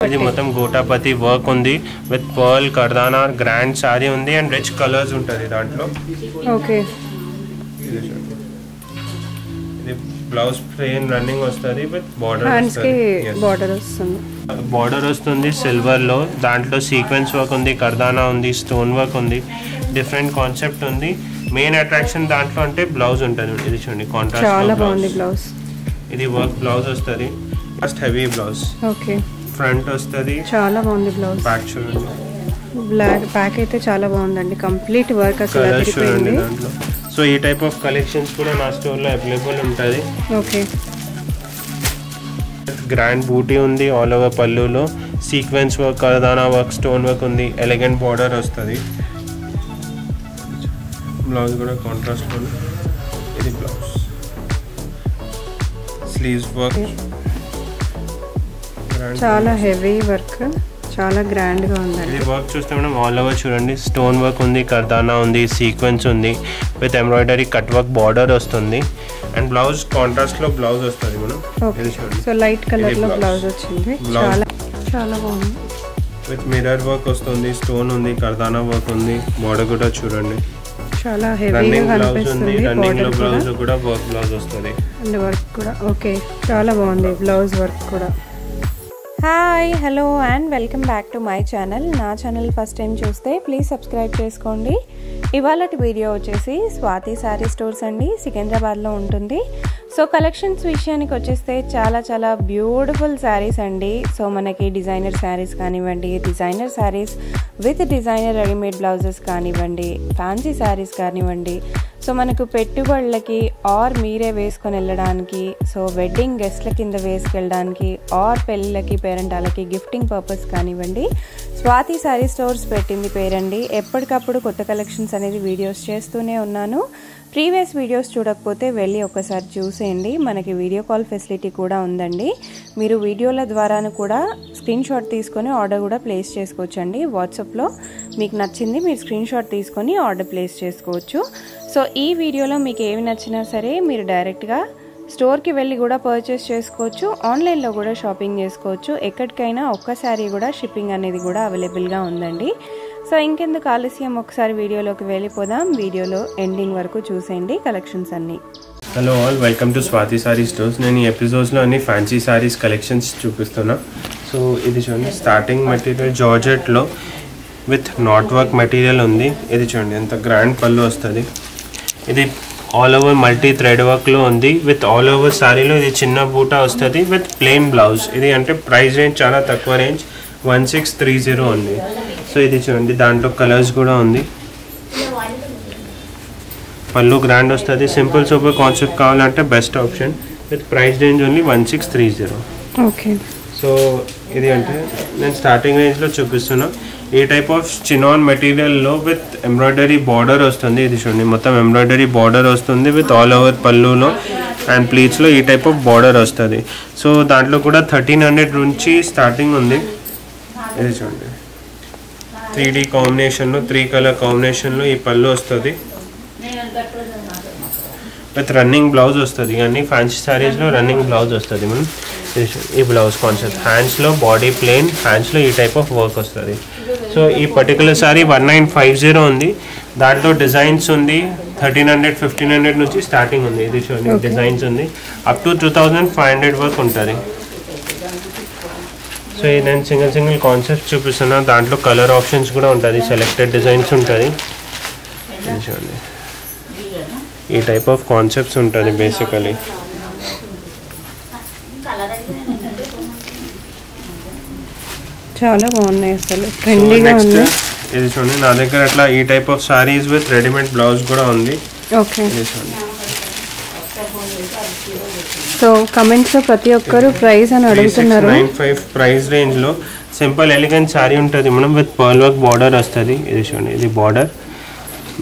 ఇది మొత్తం గోటాపతి వర్క్ ఉంది విత్ పర్ల్ కర్దానా గ్రాండ్ సారీ ఉంది అండ్ రిచ్ కలర్స్ ఉంటుంది దాంట్లో. ఓకే ఇది బ్లౌజ్ ప్లెయిన్ రన్నింగ్ వస్తుంది విత్ బార్డర్ వస్తుంది సిల్వర్ లో. దాంట్లో సీక్వెన్స్ వర్క్ ఉంది, కర్దానా ఉంది, స్టోన్ వర్క్ ఉంది, డిఫరెంట్ కాన్సెప్ట్ ఉంది. మెయిన్ అట్రాక్షన్ దాంట్లో అంటే బ్లౌజ్ ఉంటుంది. ఇది చూడండి కాంట్రాస్ట్ చాలా బాగుంది బ్లౌజ్. ఇది వర్క్ బ్లౌజ్ వస్తుంది, first heavy blouse. Okay front వస్తుంది, చాలా బాగుంది బ్లౌజ్. బ్యాక్ చూడండి, బ్లాక్ బ్యాక్ అయితే చాలా బాగుందండి, కంప్లీట్ వర్క్ అసలు చూడండి దాంట్లో. సో ఈ టైప్ ఆఫ్ కలెక్షన్స్ కూడా నా స్టోర్లో అవైలబుల్ ఉంటుంది. ఓకే గ్రాండ్ బూటీ ఉంది, ఆల్ ఓవర్ పళ్ళులో sequence work, kardana work, stone work ఉంది, ఎలిగెంట్ బార్డర్ వస్తుంది. బ్లౌజ్ కూడా కాంట్రాస్ట్ ఉంది. ఇది బ్లౌజ్, స్లీవ్స్ వర్క్, చాలా హెవీ వర్క్, చాలా గ్రాండ్ గా ఉంది. ఇది వర్క్ చూస్తే మనం ఆల్ ఓవర్ చూడండి, స్టోన్ వర్క్ ఉంది, కర్దానా ఉంది, సీక్వెన్స్ ఉంది with embroidery cut work border వస్తుంది. అండ్ బ్లౌజ్ కాంట్రాస్ట్ లో బ్లౌజ్ వస్తుంది మనం. సో లైట్ కలర్ లో బ్లౌజ్ వచ్చింది, చాలా చాలా బాగుంది. విత్ మిర్రర్ వర్క్ వస్తుంది, స్టోన్ ఉంది, కర్దానా వర్క్ ఉంది, బార్డర్ కూడా చూడండి చాలా హెవీగా కనిపిస్తుంది. రన్నింగ్ లో బ్లౌజ్ కూడా వర్క్ బ్లౌజ్ వస్తుంది అండ్ వర్క్ కూడా ఓకే చాలా బాగుంది బ్లౌజ్ వర్క్ కూడా. Hi hello and welcome back to my channel. నా ఛానల్ ఫస్ట్ టైం చూస్తే ప్లీజ్ సబ్స్క్రైబ్ చేసుకోండి. ఇవాళటి వీడియో వచ్చేసి స్వాతి శారీ స్టోర్స్ అండి, సికింద్రాబాద్లో ఉంటుంది. సో కలెక్షన్స్ విషయానికి వచ్చేస్తే చాలా చాలా బ్యూటిఫుల్ శారీస్ అండి. సో మనకి డిజైనర్ శారీస్ కానివ్వండి, designer saris with designer readymade blouses కానివ్వండి, ఫ్యాన్సీ శారీస్ కానివ్వండి, సో మనకు పెట్టుబడులకి ఆర్ మీరే వేసుకొని వెళ్ళడానికి, సో వెడ్డింగ్ గెస్ట్ల కింద వేసుకెళ్ళడానికి ఆర్ పెళ్ళిళ్ళకి పేరెంటాలకి గిఫ్టింగ్ పర్పస్ కానివ్వండి, స్వాతి శారీ స్టోర్స్ పెట్టింది పేరండి. ఎప్పటికప్పుడు కొత్త కలెక్షన్స్ అనేది వీడియోస్ చేస్తూనే ఉన్నాను. ప్రీవియస్ వీడియోస్ చూడకపోతే వెళ్ళి ఒకసారి చూసేయండి. మనకి వీడియో కాల్ ఫెసిలిటీ కూడా ఉందండి. మీరు వీడియోల ద్వారాను కూడా స్క్రీన్ షాట్ తీసుకొని ఆర్డర్ కూడా ప్లేస్ చేసుకోవచ్చండి. వాట్సాప్లో మీకు నచ్చింది మీరు స్క్రీన్ షాట్ తీసుకొని ఆర్డర్ ప్లేస్ చేసుకోవచ్చు. సో ఈ వీడియోలో మీకు ఏమి నచ్చినా సరే మీరు డైరెక్ట్గా స్టోర్కి వెళ్ళి కూడా పర్చేస్ చేసుకోవచ్చు, ఆన్లైన్లో కూడా షాపింగ్ చేసుకోవచ్చు. ఎక్కడికైనా ఒక్క శారీ కూడా షిప్పింగ్ అనేది కూడా అవైలబుల్గా ఉందండి. సో ఇంకెందుకు ఆలస్యం, ఒకసారి వీడియోలోకి వెళ్ళిపోదాం. వీడియోలో ఎండింగ్ వరకు చూసేయండి కలెక్షన్స్ అన్నీ. Hello all, welcome to Swathi sari stores. నేను ఈ ఎపిసోడ్స్లో అన్ని ఫ్యాన్సీ శారీస్ కలెక్షన్స్ చూపిస్తున్నా. సో ఇది చూడండి, స్టార్టింగ్ మెటీరియల్ జార్జెట్లో విత్ నాట్ వర్క్ మెటీరియల్ ఉంది. ఇది చూడండి ఎంత గ్రాండ్ పళ్ళు వస్తుంది. ఇది ఆల్ ఓవర్ మల్టీ థ్రెడ్ వర్క్లో ఉంది విత్ ఆల్ ఓవర్ శారీలో. ఇది చిన్న బూటా వస్తుంది విత్ ప్లెయిన్ బ్లౌజ్. ఇది అంటే ప్రైస్ రేంజ్ చాలా తక్కువ రేంజ్, 1630 ఉంది. సో ఇది చూడండి దాంట్లో కలర్స్ కూడా ఉంది. పళ్ళు గ్రాండ్ వస్తుంది. సింపుల్ సూపర్ కాన్సెప్ట్ కావాలంటే best option with price range only 1630. Okay so ఇది అంటే నేను స్టార్టింగ్ రేంజ్లో చూపిస్తున్నా. ఈ టైప్ ఆఫ్ చినాన్ మెటీరియల్లో విత్ ఎంబ్రాయిడరీ బార్డర్ వస్తుంది. ఇది చూడండి మొత్తం ఎంబ్రాయిడరీ బార్డర్ వస్తుంది విత్ ఆల్ ఓవర్ పళ్ళులో అండ్ ప్లీట్స్లో ఈ టైప్ ఆఫ్ బార్డర్ వస్తుంది. సో దాంట్లో కూడా 1300 నుంచి స్టార్టింగ్ ఉంది. ఇది చూడండి 3D కాంబినేషన్లో, 3 కలర్ కాంబినేషన్లో ఈ పళ్ళు వస్తుంది విత్ రన్నింగ్ బ్లౌజ్ వస్తుంది. అన్ని ఫ్యాన్సీ శారీస్లో రన్నింగ్ బ్లౌజ్ వస్తుంది. మనం ఈ బ్లౌజ్ కాన్సెప్ట్ హ్యాండ్స్లో బాడీ ప్లెయిన్, హ్యాండ్స్లో ఈ టైప్ ఆఫ్ వర్క్ వస్తుంది. సో ఈ పర్టికులర్ శారీ 1950 ఉంది. దాంట్లో డిజైన్స్ ఉంది 1300, 1500 నుంచి స్టార్టింగ్ ఉంది. ఇది చూడండి డిజైన్స్ ఉంది అప్ టు 2500 వరకు ఉంటుంది. సో ఇది నేను సింగిల్ కాన్సెప్ట్ చూపిస్తున్నా. దాంట్లో కలర్ ఆప్షన్స్ కూడా ఉంటుంది, సెలెక్టెడ్ డిజైన్స్ ఉంటుంది. చూడండి ఈ టైప్ ఆఫ్ కాన్సెప్ట్స్ ఉంటుంది బేసికలీ. చాలా బాగున్నాయి అసలు, ట్రెండీగా ఉంది. ఇది చూడండి నా దగ్గర అట్లా ఈ type of saris with readymade blouse కూడా ఉంది. ఓకే సో కమెంట్స్లో ప్రతి ఒక్కరు ప్రైస్ అని అడుగుతున్నారు. 9695 ప్రైస్ రేంజ్లో సింపుల్ ఎలిగెంట్ సారీ ఉంటుంది మనం విత్ పర్ల్ వర్క్ బార్డర్ వస్తుంది. ఇది చూడండి ఇది బార్డర్,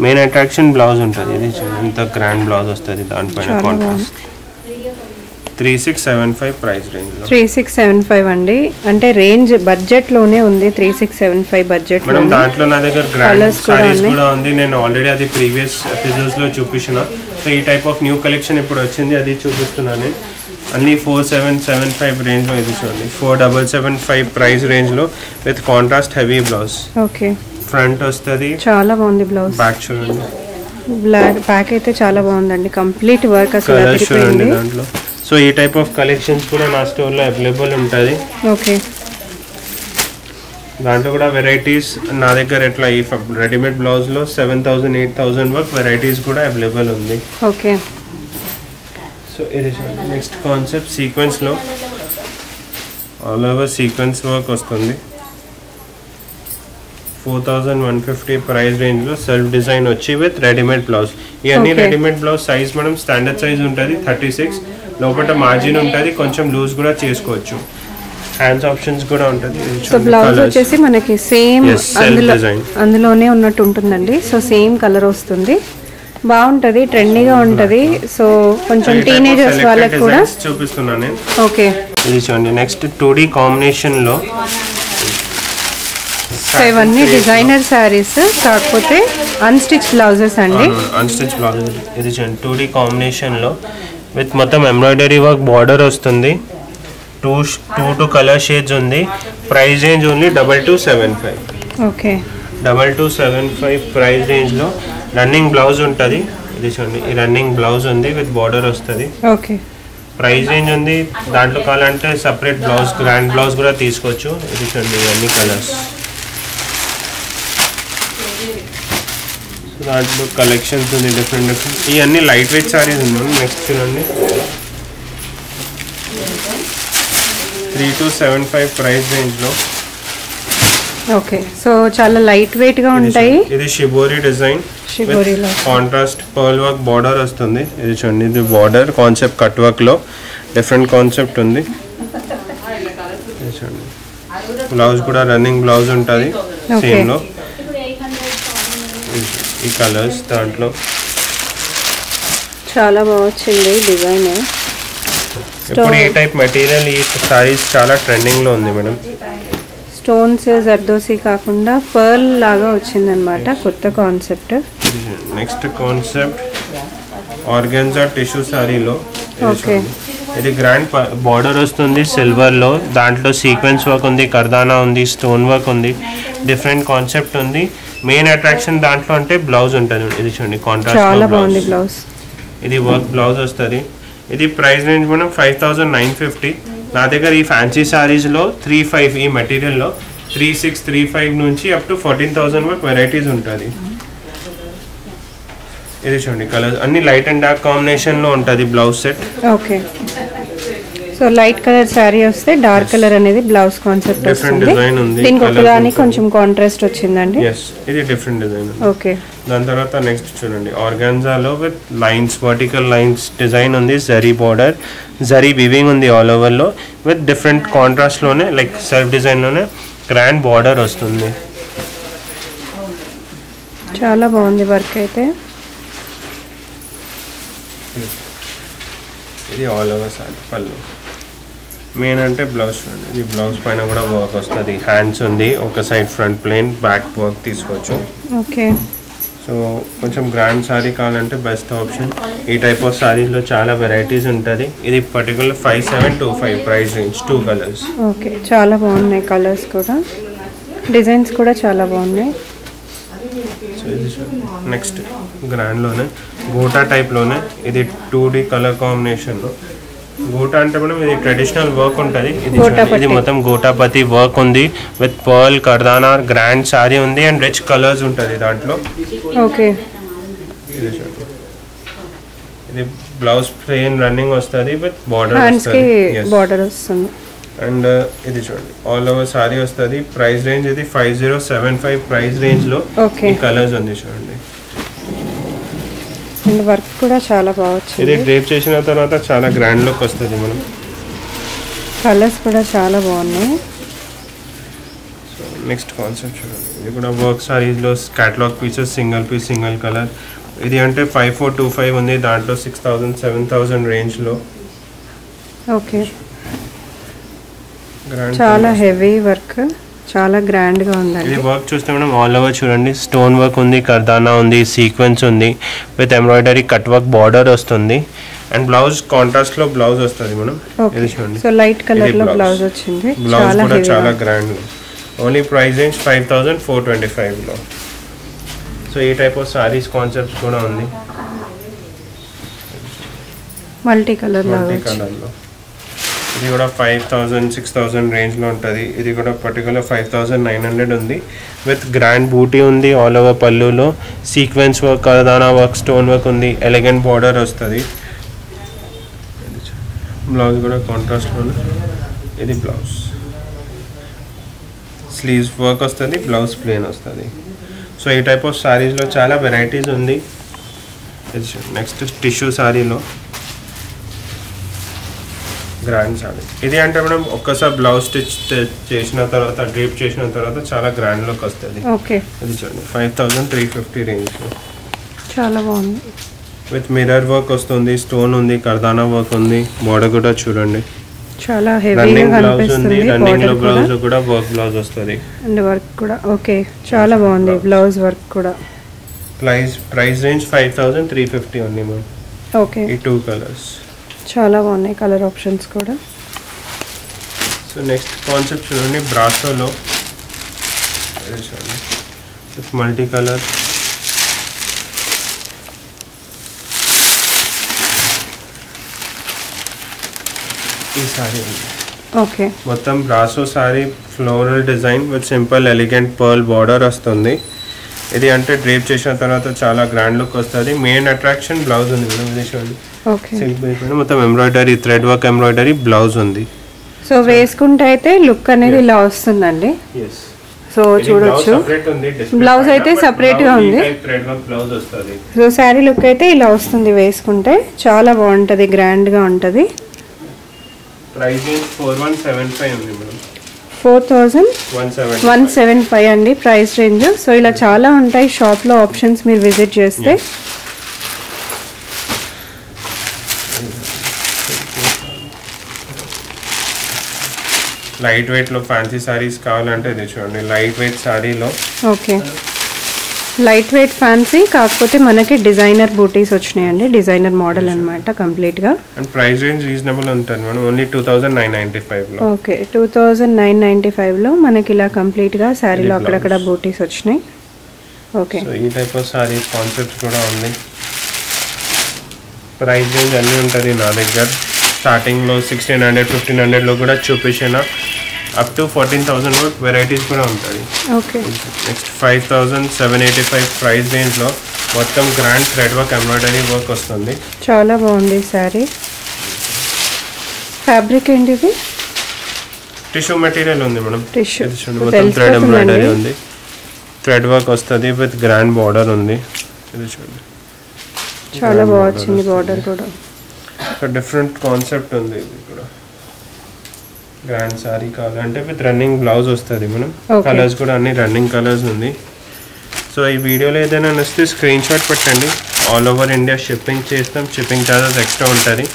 మెయిన్ అట్రాక్షన్ బ్లౌజ్ ఉంటుంది. ఇది చూడండి ఎంత గ్రాండ్ బ్లౌజ్ వస్తుంది. దానిపైన కాంట్రాస్ట్ 3675 ప్రైస్ రేంజ్లో. 3675 అండి, అంటే రేంజ్ బడ్జెట్లోనే ఉంది. 3675 బడ్జెట్ మేడం. దాంట్లో నా దగ్గర గ్రాండ్ సారీస్ కూడా ఉంది. నేను ఆల్రెడీ అది ప్రీవియస్ ఎపిసోడ్స్లో చూపించిన. సో ఈ టైప్ ఆఫ్ న్యూ కలెక్షన్ ఇప్పుడు వచ్చింది, అది చూపిస్తున్నాను. అన్ని 4775 రేంజ్లో. ఇది చూడండి 4775 ప్రైస్ రేంజ్లో with contrast heavy blouse. Okay, front వస్తుంది, చాలా బాగుంది బ్లౌజ్. బ్యాక్ చూడండి, బ్యాక్ అయితే చాలా బాగుందండి, కంప్లీట్ వర్క్ అసలు కలర్స్ చూడండి దాంట్లో. సో ఈ టైప్ ఆఫ్ కలెక్షన్స్ కూడా నా స్టోర్లో అవైలబుల్ ఉంటుంది. ఓకే, దాంట్లో కూడా వెరైటీస్ నా దగ్గర ఎట్లా ఈ రెడీమేడ్ బ్లౌజ్లో 7000 8000 వరకు వెరైటీస్ కూడా అవైలబుల్ ఉంది. ఓకే. సో ఇది నెక్స్ట్ కాన్సెప్ట్ సీక్వెన్స్లో ఆల్ ఓవర్ సీక్వెన్స్ వర్క్ వస్తుంది. 4150 ప్రైస్ రేంజ్లో సెల్ఫ్ డిజైన్ వచ్చి విత్ రెడీమేడ్ బ్లౌజ్. ఇవన్నీ రెడీమేడ్ బ్లౌజ్ సైజ్ మనం స్టాండర్డ్ సైజ్ ఉంటుంది 36, లోపల మార్జిన్ ఉంటుంది, కొంచెం లూజ్ కూడా చేసుకోవచ్చు. హ్యాండ్స్ ఆప్షన్స్ కూడా ఉంటుంది. సో బ్లౌజ్ వచ్చేసి మనకి సేమ్ అందులోనే ఉన్నట్టు ఉంటుందండి. సో సేమ్ కలర్ వస్తుంది, బాగుంటుంది, ట్రెండీగా ఉంటుంది. సో కొంచెం టీనేజర్స్ వాళ్ళకి కూడా చూపిస్తున్నాను నేను. ఓకే, ఇది చూడండి నెక్స్ట్ 2D కాంబినేషన్లో. సో ఇవన్నీ డిజైనర్ శారీస్, కాకపోతే అన్స్టిచ్ బ్లౌజెస్ అండి. Unstitch blouses. ఇది చూడండి 2D కాంబినేషన్లో విత్ మొత్తం ఎంబ్రాయిడరీ వర్క్ బార్డర్ వస్తుంది. టూ కలర్ షేడ్స్ ఉంది. Price range only 2275. Okay, 2275 price రేంజ్లో రన్నింగ్ బ్లౌజ్ ఉంటుంది. ఇది చూడండి, ఈ రన్నింగ్ బ్లౌజ్ ఉంది విత్ బార్డర్ వస్తుంది. ఓకే, ప్రైస్ రేంజ్ ఉంది. దాంట్లో కావాలంటే సపరేట్ బ్లౌజ్, గ్రాండ్ బ్లౌజ్ కూడా తీసుకోవచ్చు. ఇది చూడండి ఇవన్నీ కలర్స్. దాంట్లో కలెక్షన్స్ ఉంది డిఫరెంట్ డిఫరెంట్. ఇవన్నీ లైట్ వెయిట్ సారీస్ ఉన్నాయి. నెక్స్ట్ చూడండి 3275 ప్రైస్ రేంజ్లో. ఓకే, సో చాలా లైట్ వెయిట్ గా ఉంటాయి. ఇది shibori design, contrast pearl work border వస్తుంది. ఇది చూడండి, ఇది బార్డర్ కాన్సెప్ట్ కట్ వర్క్ లో డిఫరెంట్ కాన్సెప్ట్ ఉంది. చూడండి బ్లౌజ్ కూడా రన్నింగ్ బ్లౌజ్ ఉంటుంది సేమ్ లో. ఈ కలర్స్ దాంట్లో చాలా బాగా వచ్చింది డిజైన్. ఇప్పుడు ఈ టైప్ మెటీరియల్ ఈ సారీస్ చాలా ట్రెండింగ్ లో ఉంది మేడం. స్టోన్స్ జర్దోసి కాకుండా పర్ల్ లాగా వచ్చిందనమాట, కొత్త concept. Next concept organza tissue సారీలో. ఓకే, ఇది గ్రాండ్ బార్డర్ వస్తుంది సిల్వర్ లో, దాంట్లో సీక్వెన్స్ వర్క్ ఉంది, కర్దానా ఉంది, స్టోన్ వర్క్ ఉంది, డిఫరెంట్ కాన్సెప్ట్ ఉంది. మెయిన్ అట్రాక్షన్ దాంట్లో అంటే బ్లౌజ్ ఉంటుంది. ఇది చూడండి కాంట్రాస్ట్ చాలా బాగుంది బ్లౌజ్. ఇది వర్క్ బ్లౌజ్ వస్తుంది. ఇది ప్రైస్ రేంజ్ మనం 5950. నా దగ్గర ఈ ఫ్యాన్సీ సారీస్లో 35 ఈ మెటీరియల్లో 3635 నుంచి అప్ టు 14,000 వరకు వెరైటీస్ ఉంటుంది. ఇది చూడండి కలర్స్ అన్ని లైట్ అండ్ డార్క్ కాంబినేషన్లో ఉంటుంది blouse set. Okay, so light colour sari వస్తే డార్క్ కలర్ అనేది బ్లౌజ్ కాన్సెప్ట్ వస్తుంది. దీనికి ఒకదానికి కొంచెం కాంట్రాస్ట్ వచ్చిందండి. ఇది డిఫరెంట్ డిజైన్. ఓకే, దాని తర్వాత నెక్స్ట్ చూడండి ఆర్గాన్జాలో with lines, vertical lines design ఉంది, జరీ బార్డర్, జరీ వివింగ్ ఉంది ఆల్ ఓవర్ లో విత్ డిఫరెంట్ కాంట్రాస్ట్ లోనే లైక్ సెల్ఫ్ డిజైన్ లోనే గ్రాండ్ బార్డర్ వస్తుంది. చాలా బాగుంది వర్క్ అయితే. ఇది all over sari pallu. Main అంటే బ్లౌజ్ చూడండి, ఈ బ్లౌజ్ పైన కూడా వర్క్ వస్తుంది, హ్యాండ్స్ ఉంది, ఒక side front plane, back work తీసుకోవచ్చు. ఓకే, సో కొంచెం గ్రాండ్ సారీ కావాలంటే బెస్ట్ ఆప్షన్. ఈ టైప్ ఆఫ్ సారీస్లో చాలా వెరైటీస్ ఉంటుంది. ఇది particular 5725 price range, 2 colours. Okay, చాలా బాగున్నాయి కలర్స్ కూడా, డిజైన్స్ కూడా చాలా బాగున్నాయి. సో ఇది నెక్స్ట్ గ్రాండ్లోనే గోటా టైప్లోనే ఇది 2D కలర్ కాంబినేషన్లో. గోటా అంటే మనం ఇది ట్రెడిషనల్ వర్క్ ఉంటుంది. ఇది మొత్తం గోటాపతి వర్క్ ఉంది విత్ పర్ల్, కర్దానా, గ్రాండ్ సారీ ఉంది అండ్ రిచ్ కలర్స్ ఉంటుంది దాంట్లో. ఓకే, ఇది బ్లౌజ్ ప్లెయిన్ రన్నింగ్ వస్తుంది విత్ బార్డర్ వస్తుంది. అండ్ ఇది చూడండి ఆల్ ఓవర్ సారీ వస్తుంది. ప్రైస్ రేంజ్ ఇది 5075 ప్రైస్ రేంజ్ లో ఈ కలర్స్ ఉంది చూడండి. అండ్ వర్క్ కూడా చాలా బాగా వచ్చింది. ఇది డ్రేప్ చేసిన తర్వాత చాలా గ్రాండ్ లుక్ వస్తుంది. మనం కలర్స్ కూడా చాలా బాగున్నాయి. నెక్స్ట్ కాన్సెప్ట్ చూడండి, ఇది కూడా వర్క్ సారీస్లో catalogue pieces, single piece single colour. ఇది అంటే 5425 ఉంది, దాంట్లో 6000 7000 రేంజ్లో. ఓకే, చాలా హెవీ వర్క్, చాలా గ్రాండ్ గా ఉందండి. ఇది వర్క్ చూస్తే మనం ఆల్ ఓవర్ చూడండి, స్టోన్ వర్క్ ఉంది, కర్దానా ఉంది, సీక్వెన్స్ ఉంది with embroidery cut work border వస్తుంది అండ్ బ్లౌజ్ కాంట్రాస్ట్ లో బ్లౌజ్ వస్తుంది మనం. ఇది చూడండి, సో లైట్ కలర్ లో బ్లౌజ్ వచ్చింది. బ్లౌజ్ కూడా చాలా గ్రాండ్. ఓన్లీ ప్రైస్ రేంజ్ 5425 లో. సో ఈ టైప్ ఆఫ్ సారీస్ కాన్సెప్ట్స్ కూడా ఉంది మల్టీ కలర్ లో. ఇది కూడా 5000 6000 రేంజ్ లో ఉంటుంది. ఇది కూడా పర్టికులర్ 5900 ఉంది. విత్ గ్రాండ్ బూటీ ఉంది. ఆల్ ఓవర్ పళ్ళులో sequence work, kardana work, stone work ఉంది. ఎలిగెంట్ బార్డర్ వస్తుంది. బ్లౌజ్ కూడా కాంట్రాస్ట్ లో. ఇది బ్లౌజ్, స్లీవ్స్ వర్క్ వస్తుంది, బ్లౌజ్ ప్లేన్ వస్తుంది. సో ఈ టైప్ ఆఫ్ సారీస్లో చాలా వెరైటీస్ ఉంది. నెక్స్ట్ టిష్యూ సారీలో గ్రాండ్ సారీ. ఇది అంటే మనం ఒక్కసారి బ్లౌజ్ స్టిచ్ చేసిన తర్వాత, డ్రీప్ చేసిన తర్వాత చాలా గ్రాండ్ లుక్ వస్తుంది. ఓకే, ఇది చూడండి 5350 రేంజ్. చాలా బాగుంది. విత్ మిర్రర్ వర్క్ వస్తుంది, స్టోన్ ఉంది, కర్దానా వర్క్ ఉంది. బోర్డర్ కూడా చూడండి, చాలా హెవీగా కనిపిస్తుంది. రన్నింగ్ లో బ్లౌజ్ కూడా వర్క్ బ్లౌజ్ వస్తుంది. అండ్ వర్క్ కూడా ఓకే, చాలా బాగుంది బ్లౌజ్ వర్క్ కూడా. ప్రైస్ రేంజ్ 5350 ఉంది మ్యామ్. ఓకే, ఈ 2 కలర్స్ చాలా బాగున్నాయి కలర్ ఆప్షన్స్ కూడా. సో నెక్స్ట్ కాన్సెప్ట్ చూడండి, బ్రాసోలో మల్టీ కలర్. ఈ సారీ ఓకే, మొత్తం brasso sorry, floral design with simple elegant pearl border వస్తుంది. ఇది అంటే డ్రేప్ చేసిన తర్వాత చాలా గ్రాండ్ లుక్ వస్తుంది. మెయిన్ అట్రాక్షన్ బ్లౌజ్ ఉంది మేడం. ఇది చూడండి, మొత్తం embroidery, thread work embroidery blouse ఉంది. సో వేసుకుంటే అయితే లుక్ అనేది ఇలా వస్తుందండి. సో చూడొచ్చు, బ్లౌజ్ అయితే సపరేట్ గా ఉంది. సో శారీ లుక్ అయితే ఇలా వస్తుంది వేసుకుంటే, చాలా బాగుంటది, గ్రాండ్ గా ఉంటది. ప్రైస్ 4175 ఉంది మేడం. 4175 అండి ప్రైస్ రేంజ్. సో ఇలా చాలా ఉంటాయి షాప్ లో ఆప్షన్స్, మీరు విజిట్ చేస్తే. లైట్ వెయిట్ లో ఫ్యాన్సీ సారీస్ కావాలంటే ఇది చూడండి, లైట్ వెయిట్ సారీలో. ఓకే, లైట్ వెయిట్ ఫ్యాన్సీ, కాకపోతే మనకి డిజైనర్ బూటీస్ వచ్చినాయండి, డిజైనర్ మోడల్ అన్నమాట కంప్లీట్ గా. అండ్ ప్రైస్ రేంజ్ రీజనబుల్ ఉంటుంది మేడం, ఓన్లీ 2995 లో. ఓకే, 2995 లో మనకి ఇలా కంప్లీట్ గా సారీలో అక్కడక్కడ బూటీస్ వచ్చినాయి. ఓకే, సో ఈ టైప్ ఆఫ్ సారీ కాన్సెప్ట్స్ కూడా ఉంది. ప్రైస్ రేంజ్ అన్నీ ఉంటుంది నా దగ్గర. స్టార్టింగ్ లో 1600 1500 లో కూడా చూపించిన అప్ టు 14,000 లో వెరైటీస్ కూడా ఉంటుంది. ఓకే, నెక్స్ట్ 5785 ప్రైస్ రేంజ్ లో మొత్తం grand thread work embroidery work వస్తుంది. చాలా బాగుంది సారీ. ఫ్యాబ్రిక్ ఏంటిది? టిష్యూ మెటీరియల్ ఉంది మేడం. టిష్యూ మొత్తం థ్రెడ్ ఎంబ్రాయిడరీ ఉంది, థ్రెడ్ వర్క్ వస్తుంది విత్ గ్రాండ్ బార్డర్ ఉంది. ఇది చూడండి, చాలా బాగా వచ్చింది బార్డర్ కూడా. డిఫరెంట్ కాన్సెప్ట్ ఉంది. ఇది కూడా గ్రాండ్ సారీ కావాలంటే విత్ రన్నింగ్ బ్లౌజ్ వస్తుంది మనం. కలర్స్ కూడా అన్ని రన్నింగ్ కలర్స్ ఉంది. సో ఈ వీడియోలో ఏదైనా నచ్చితే స్క్రీన్ షాట్ పెట్టండి. ఆల్ ఓవర్ ఇండియా షిప్పింగ్ చేస్తాం, షిప్పింగ్ ఛార్జెస్ ఎక్స్ట్రా ఉంటుంది.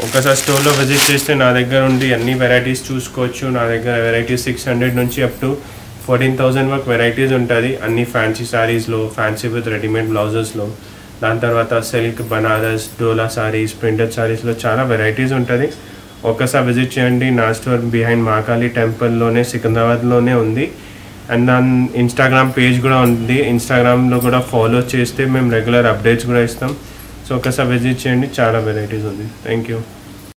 ఒకసారి స్టోర్లో విజిట్ చేస్తే నా దగ్గర ఉండి అన్ని వెరైటీస్ చూసుకోవచ్చు. నా దగ్గర వెరైటీస్ 600 నుంచి అప్ టు 14,000 వరకు వెరైటీస్ ఉంటుంది. అన్ని ఫ్యాన్సీ సారీస్లో, ఫ్యాన్సీ విత్ రెడీమేడ్ బ్లౌజెస్లో, దాని తర్వాత సిల్క్, బనారస్, డోలా సారీస్, ప్రింటెడ్ సారీస్లో చాలా వెరైటీస్ ఉంటుంది. ఒకసారి విజిట్ చేయండి. నా స్టోర్ బిహైండ్ మహాకాళి టెంపుల్లోనే, సికింద్రాబాద్లోనే ఉంది. అండ్ దాని ఇన్స్టాగ్రామ్ పేజ్ కూడా ఉంది. ఇన్స్టాగ్రామ్లో కూడా ఫాలో చేస్తే మేము రెగ్యులర్ అప్డేట్స్ కూడా ఇస్తాం. సో ఒకసారి విజిట్ చేయండి, చాలా వెరైటీస్ ఉంది. Thank you.